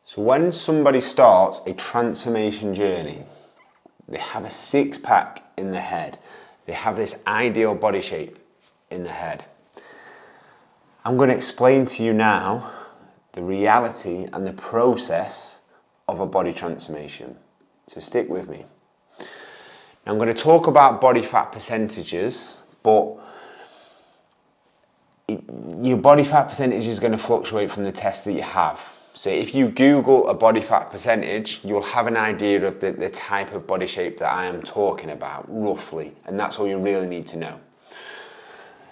So when somebody starts a transformation journey, they have a six-pack in the head. They have this ideal body shape in the head. I'm going to explain to you now the reality and the process of a body transformation. So stick with me. Now I'm going to talk about body fat percentages, but your body fat percentage is going to fluctuate from the test that you have. So if you Google a body fat percentage, you'll have an idea of the type of body shape that I am talking about, roughly, and that's all you really need to know.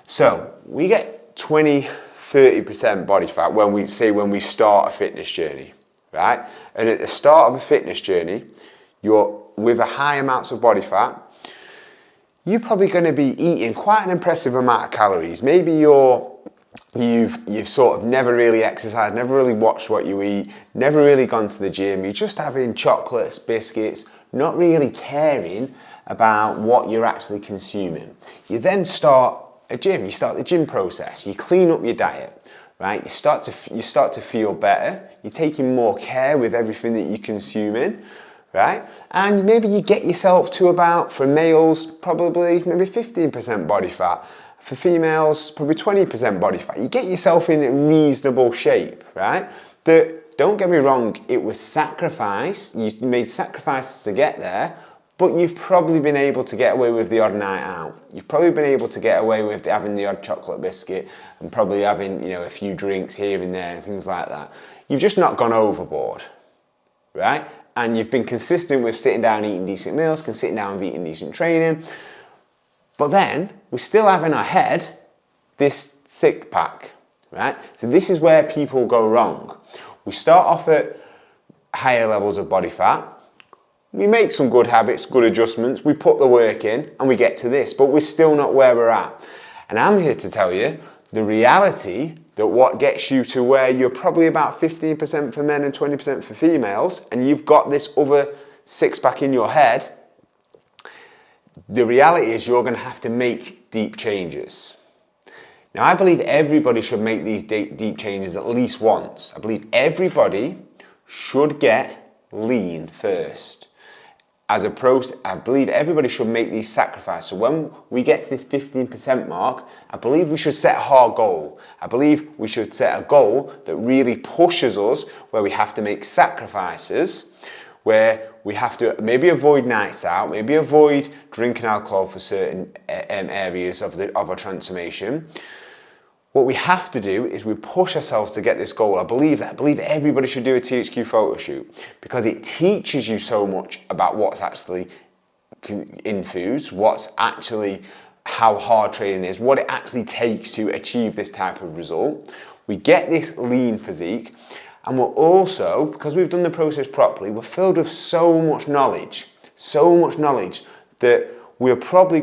So we get 20-30% body fat when we start a fitness journey, right? And at the start of a fitness journey, you're with a high amounts of body fat, you're probably going to be eating quite an impressive amount of calories. Maybe you've sort of never really exercised, never really watched what you eat, never really gone to the gym. You're just having chocolates, biscuits, not really caring about what you're actually consuming. You then start a gym. You start the gym process. You clean up your diet, right? You start to feel better. You're taking more care with everything that you're consuming, right? And maybe you get yourself to about, for males, probably maybe 15% body fat. For females, probably 20% body fat. You get yourself in a reasonable shape, right? But don't get me wrong, it was sacrifice. You made sacrifices to get there, but you've probably been able to get away with the odd night out. You've probably been able to get away with having the odd chocolate biscuit and probably having, a few drinks here and there and things like that. You've just not gone overboard, right? And you've been consistent with sitting down eating decent meals, sitting down and eating decent training. But then we still have in our head this six pack, right? So this is where people go wrong. We start off at higher levels of body fat. We make some good habits, good adjustments. We put the work in and we get to this, but we're still not where we're at. And I'm here to tell you the reality that what gets you to where you're probably about 15% for men and 20% for females, and you've got this other six pack in your head. The reality is you're going to have to make deep changes. Now, I believe everybody should make these deep changes at least once. I believe everybody should get lean first. As a process, I believe everybody should make these sacrifices. So when we get to this 15% mark, I believe we should set a hard goal. I believe we should set a goal that really pushes us, where we have to make sacrifices, where we have to maybe avoid nights out, maybe avoid drinking alcohol for certain areas of our transformation. What we have to do is we push ourselves to get this goal. I believe everybody should do a THQ photo shoot because it teaches you so much about what's actually in foods, what's actually how hard training is, what it actually takes to achieve this type of result. We get this lean physique. And we're also, because we've done the process properly, we're filled with so much knowledge that we're probably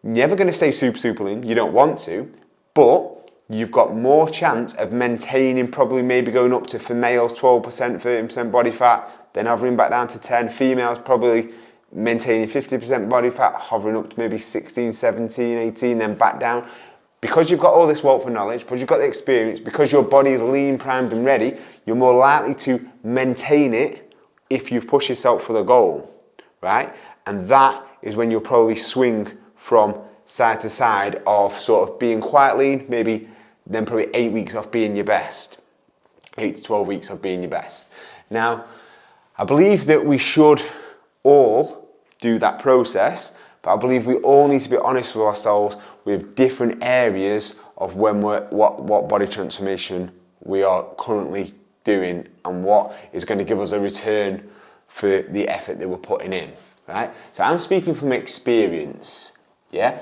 never going to stay super lean. You don't want to, but you've got more chance of maintaining, probably maybe going up to, for males, 12%, 13% body fat, then hovering back down to 10. Females probably maintaining 50% body fat, hovering up to maybe 16, 17, 18, then back down. Because you've got all this wealth of knowledge, because you've got the experience, because your body is lean, primed and ready, you're more likely to maintain it if you push yourself for the goal, right? And that is when you'll probably swing from side to side of sort of being quite lean, maybe then probably 8 weeks off being your best, 8 to 12 weeks of being your best. Now, I believe that we should all do that process, but I believe we all need to be honest with ourselves with different areas of what body transformation we are currently doing and what is going to give us a return for the effort that we're putting in, right? So I'm speaking from experience, yeah?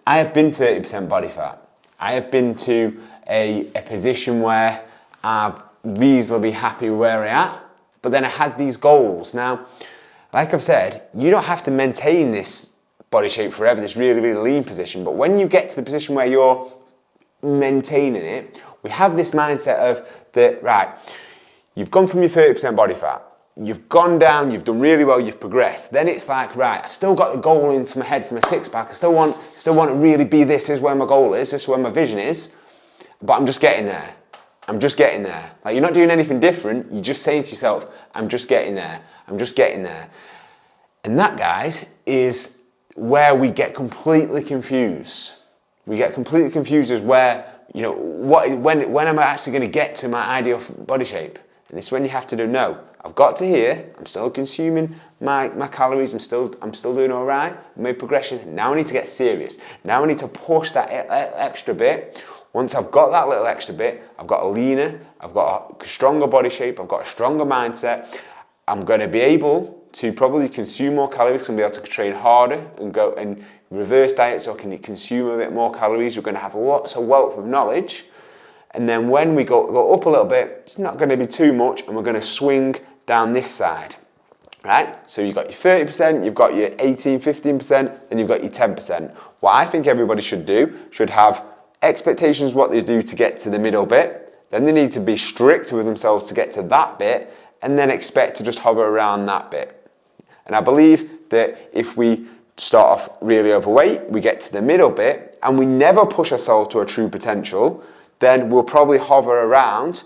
I have been 30% body fat. I have been to a position where I'm reasonably happy where I'm at, but then I had these goals. Now, like I've said, you don't have to maintain this body shape forever, this really lean position, but when you get to the position where you're maintaining it, we have this mindset of that, right, you've gone from your 30% body fat, you've gone down, you've done really well, you've progressed. Then it's like, right, I've still got the goal in from my head, from a six pack, I still want to really be, this is where my goal is, this is where my vision is, but I'm just getting there. I'm just getting there. Like, you're not doing anything different. You're just saying to yourself, I'm just getting there. I'm just getting there. And that, guys, is where we get completely confused. We get completely confused as where, you know, when am I actually going to get to my ideal body shape? And it's when you have to do, no, I've got to here, I'm still consuming my calories, I'm still doing all right, I made progression. Now I need to get serious. Now I need to push that extra bit. Once I've got that little extra bit, I've got a leaner, I've got a stronger body shape, I've got a stronger mindset. I'm going to be able to probably consume more calories and be able to train harder and go and reverse diet so I can consume a bit more calories. We're going to have lots of wealth of knowledge. And then when we go up a little bit, it's not going to be too much, and we're going to swing down this side, right? So you've got your 30%, you've got your 18, 15%, and you've got your 10%. What I think everybody should do, should have expectations what they do to get to the middle bit, then they need to be strict with themselves to get to that bit, and then expect to just hover around that bit. And I believe that if we start off really overweight, we get to the middle bit, and we never push ourselves to a true potential, then we'll probably hover around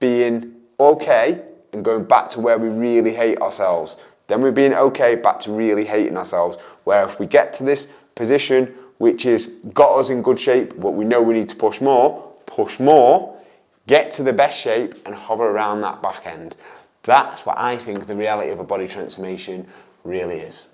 being okay and going back to where we really hate ourselves. Then we're being okay back to really hating ourselves, where if we get to this position which has got us in good shape, but we know we need to push more, get to the best shape and hover around that back end. That's what I think the reality of a body transformation really is.